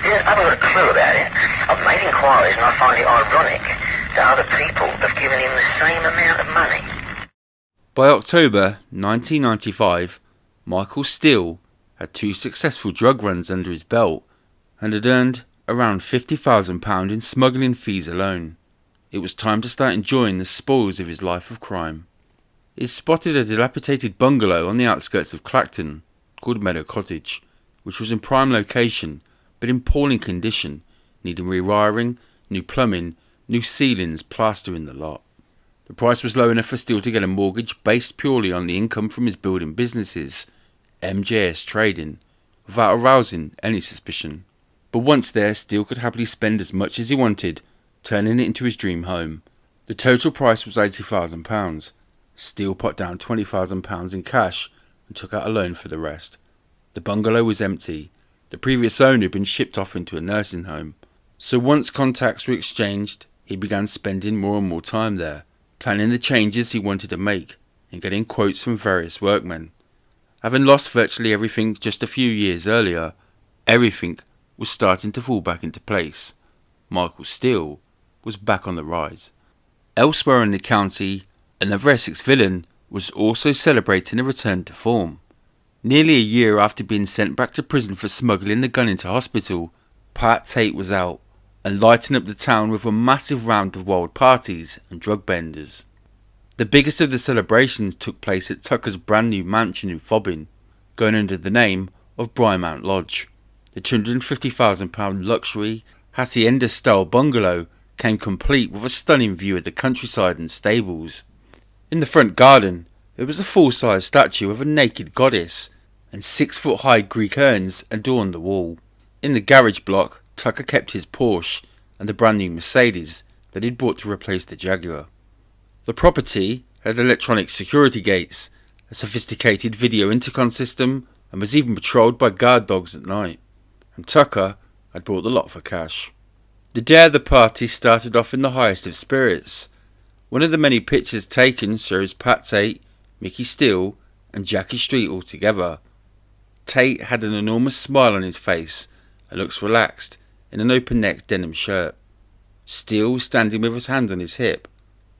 Yeah, I haven't got a clue about it. I've made inquiries and I find it ironic that other people have given him the same amount of money. By October 1995, Michael Steele had 2 successful drug runs under his belt and had earned around £50,000 in smuggling fees alone. It was time to start enjoying the spoils of his life of crime. He spotted a dilapidated bungalow on the outskirts of Clacton called Meadow Cottage, which was in prime location but in appalling condition, needing rewiring, new plumbing, new ceilings, plastering the lot. The price was low enough for Steele to get a mortgage based purely on the income from his building businesses, MJS Trading, without arousing any suspicion. But once there, Steele could happily spend as much as he wanted, turning it into his dream home. The total price was £80,000. Steele put down £20,000 in cash and took out a loan for the rest. The bungalow was empty. The previous owner had been shipped off into a nursing home. So once contacts were exchanged, he began spending more and more time there, planning the changes he wanted to make and getting quotes from various workmen. Having lost virtually everything just a few years earlier, everything was starting to fall back into place. Michael Steele was back on the rise. Elsewhere in the county, another Essex villain was also celebrating a return to form. Nearly a year after being sent back to prison for smuggling the gun into hospital, Tate was out and lighting up the town with a massive round of wild parties and drug benders. The biggest of the celebrations took place at Tucker's brand new mansion in Fobbing, going under the name of Brymount Lodge. The £250,000 luxury hacienda-style bungalow came complete with a stunning view of the countryside and stables. In the front garden, there was a full-size statue of a naked goddess, and 6-foot-high Greek urns adorned the wall. In the garage block, Tucker kept his Porsche and the brand new Mercedes that he'd bought to replace the Jaguar. The property had electronic security gates, a sophisticated video intercom system, and was even patrolled by guard dogs at night. And Tucker had bought the lot for cash. The day of the party started off in the highest of spirits. One of the many pictures taken shows Tate, Mickey Steele and Jackie Street all together. Tate had an enormous smile on his face and looks relaxed in an open-necked denim shirt. Steele was standing with his hand on his hip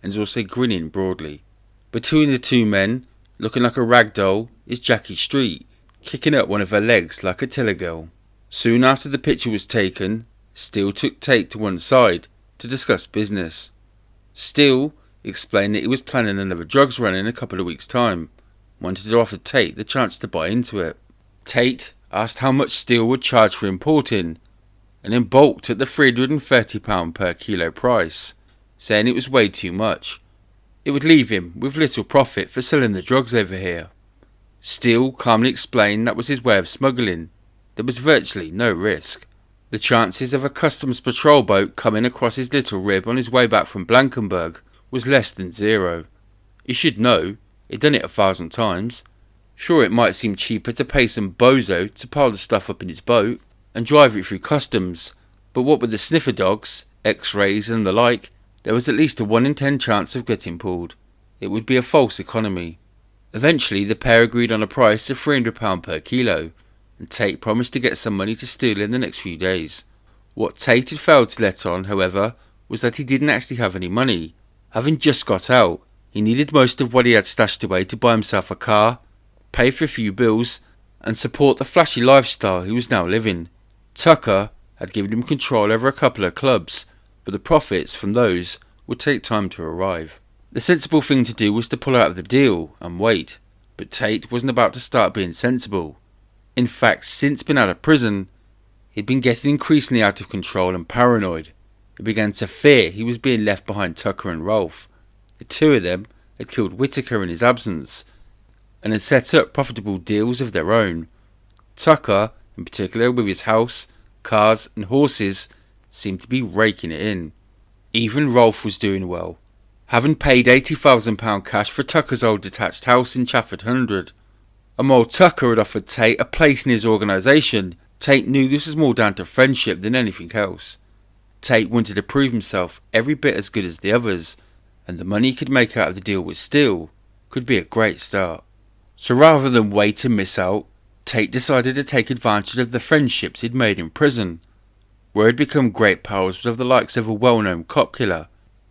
and is also grinning broadly. Between the two men, looking like a rag doll, is Jackie Street, kicking up one of her legs like a tiller girl. Soon after the picture was taken, Steele took Tate to one side to discuss business. Steele explained that he was planning another drugs run in a couple of weeks' time, wanted to offer Tate the chance to buy into it. Tate asked how much Steele would charge for importing, and then balked at the £330 per kilo price, saying it was way too much. It would leave him with little profit for selling the drugs over here. Steele calmly explained that was his way of smuggling. There was virtually no risk. The chances of a customs patrol boat coming across his little rib on his way back from Blankenberg was less than zero. He should know, he'd done it 1,000 times. Sure, it might seem cheaper to pay some bozo to pile the stuff up in his boat and drive it through customs, but what with the sniffer dogs, x-rays and the like, there was at least a 1 in 10 chance of getting pulled. It would be a false economy. Eventually the pair agreed on a price of £300 per kilo, and Tate promised to get some money to Steele in the next few days. What Tate had failed to let on, however, was that he didn't actually have any money. Having just got out, he needed most of what he had stashed away to buy himself a car, pay for a few bills, and support the flashy lifestyle he was now living. Tucker had given him control over a couple of clubs, but the profits from those would take time to arrive. The sensible thing to do was to pull out of the deal and wait, but Tate wasn't about to start being sensible. In fact, since being out of prison, he'd been getting increasingly out of control and paranoid. He began to fear he was being left behind Tucker and Rolfe. The two of them had killed Whittaker in his absence, and had set up profitable deals of their own. Tucker, in particular with his house, cars and horses, seemed to be raking it in. Even Rolfe was doing well, having paid £80,000 cash for Tucker's old detached house in Chafford 100. And while Tucker had offered Tate a place in his organisation, Tate knew this was more down to friendship than anything else. Tate wanted to prove himself every bit as good as the others, and the money he could make out of the deal with Steele could be a great start. So rather than wait and miss out, Tate decided to take advantage of the friendships he'd made in prison, where he'd become great pals with the likes of a well-known cop killer,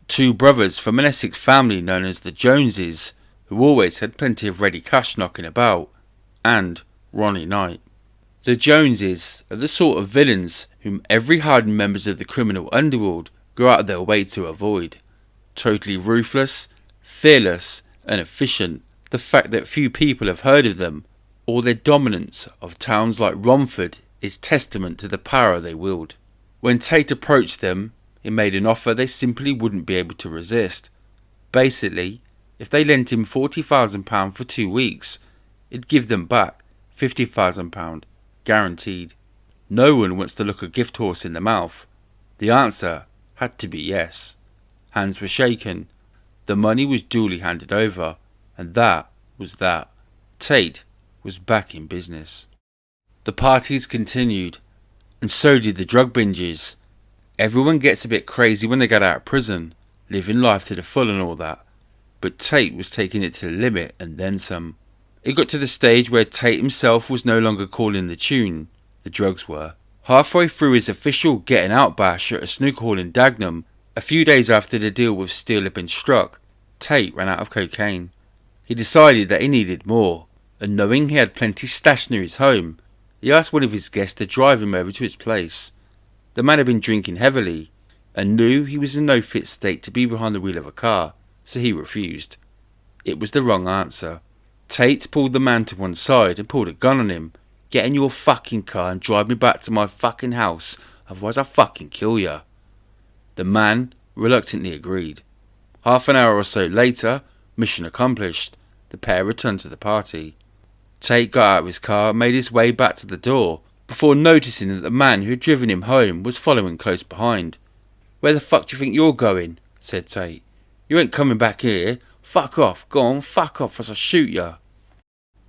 two brothers from an Essex family known as the Joneses, who always had plenty of ready cash knocking about, and Ronnie Knight. The Joneses are the sort of villains whom every hardened members of the criminal underworld go out of their way to avoid. Totally ruthless, fearless and efficient, the fact that few people have heard of them or their dominance of towns like Romford is testament to the power they wield. When Tate approached them, he made an offer they simply wouldn't be able to resist. Basically, if they lent him £40,000 for 2 weeks, it'd give them back £50,000, guaranteed. No one wants to look a gift horse in the mouth. The answer had to be yes. Hands were shaken. The money was duly handed over, and that was that. Tate was back in business. The parties continued, and so did the drug binges. Everyone gets a bit crazy when they get out of prison, living life to the full and all that, but Tate was taking it to the limit and then some. It got to the stage where Tate himself was no longer calling the tune, the drugs were. Halfway through his official getting out bash at a snooker hall in Dagenham, a few days after the deal with Steele had been struck, Tate ran out of cocaine. He decided that he needed more, and knowing he had plenty stashed near his home, he asked one of his guests to drive him over to his place. The man had been drinking heavily, and knew he was in no fit state to be behind the wheel of a car, so he refused. It was the wrong answer. Tate pulled the man to one side and pulled a gun on him. Get in your fucking car and drive me back to my fucking house, otherwise I'll fucking kill ya. The man reluctantly agreed. Half an hour or so later, mission accomplished, the pair returned to the party. Tate got out of his car and made his way back to the door, before noticing that the man who had driven him home was following close behind. "Where the fuck do you think you're going?" said Tate. "You ain't coming back here. Fuck off, go on, fuck off, as I shoot ya."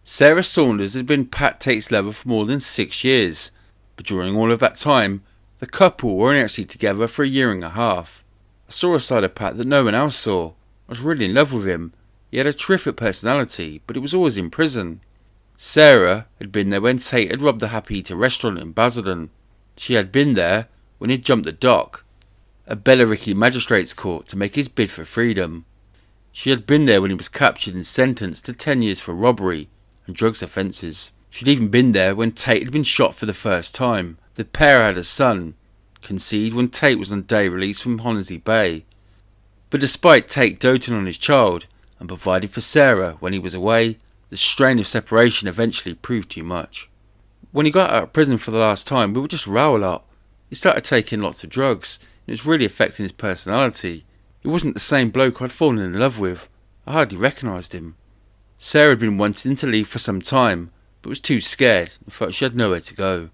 Sarah Saunders had been Pat Tate's lover for more than 6 years, but during all of that time, the couple were only actually together for 1.5 years. I saw a side of Pat that no one else saw. I was really in love with him. He had a terrific personality, but he was always in prison. Sarah had been there when Tate had robbed the Happy Eater restaurant in Basildon. She had been there when he jumped the dock, a Bellariki magistrate's court, to make his bid for freedom. She had been there when he was captured and sentenced to 10 years for robbery and drugs offences. She'd even been there when Tate had been shot for the first time. The pair had a son, conceived when Tate was on day release from Hornsey Bay. But despite Tate doting on his child and providing for Sarah when he was away, the strain of separation eventually proved too much. When he got out of prison for the last time, we would just row a lot. He started taking lots of drugs, and it was really affecting his personality. He wasn't the same bloke I'd fallen in love with. I hardly recognised him. Sarah had been wanting to leave for some time, but was too scared and felt she had nowhere to go.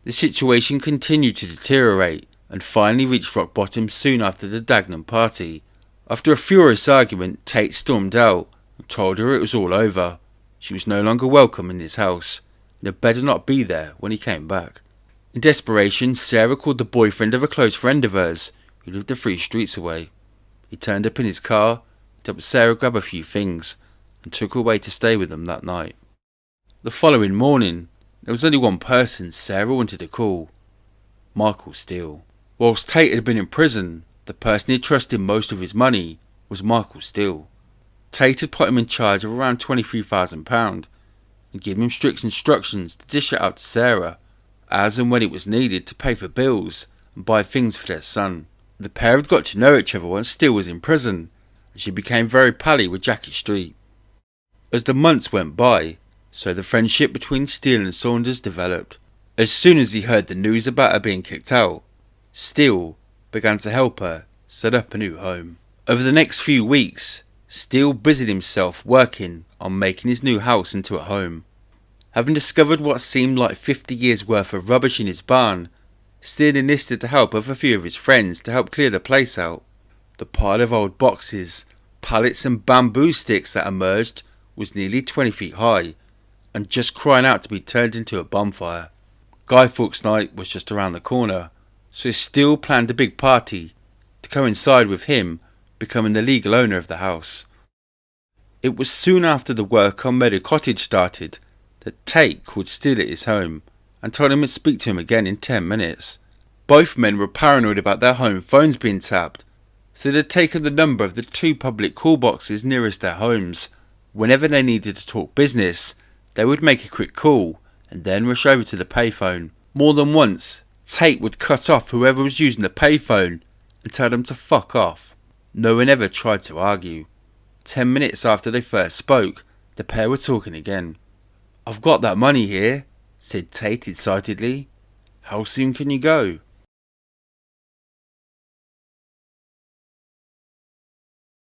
The situation continued to deteriorate, and finally reached rock bottom soon after the Dagenham party. After a furious argument, Tate stormed out and told her it was all over. She was no longer welcome in his house, and had better not be there when he came back. In desperation, Sarah called the boyfriend of a close friend of hers, who lived a few streets away. He turned up in his car, helped Sarah grab a few things, and took her away to stay with them that night. The following morning, there was only one person Sarah wanted to call: Michael Steele. Whilst Tate had been in prison, the person he trusted most of his money was Michael Steele. Tate had put him in charge of around £23,000 and given him strict instructions to dish it out to Sarah, as and when it was needed to pay for bills and buy things for their son. The pair had got to know each other once Steele was in prison, and she became very pally with Jackie Street. As the months went by, so the friendship between Steele and Saunders developed. As soon as he heard the news about her being kicked out, Steele began to help her set up a new home. Over the next few weeks, Steele busied himself working on making his new house into a home. Having discovered what seemed like 50 years worth of rubbish in his barn, Steele enlisted the help of a few of his friends to help clear the place out. The pile of old boxes, pallets and bamboo sticks that emerged was nearly 20 feet high, and just crying out to be turned into a bonfire. Guy Fawkes night was just around the corner, so Steele planned a big party to coincide with him becoming the legal owner of the house. It was soon after the work on Meadow Cottage started that Tate called Steele at his home and told him to speak to him again in 10 minutes. Both men were paranoid about their home phones being tapped, so they'd taken the number of the 2 public call boxes nearest their homes. Whenever they needed to talk business, they would make a quick call and then rush over to the payphone. More than once, Tate would cut off whoever was using the payphone and tell them to fuck off. No one ever tried to argue. 10 minutes after they first spoke, the pair were talking again. "I've got that money here," said Tate excitedly. "How soon can you go?"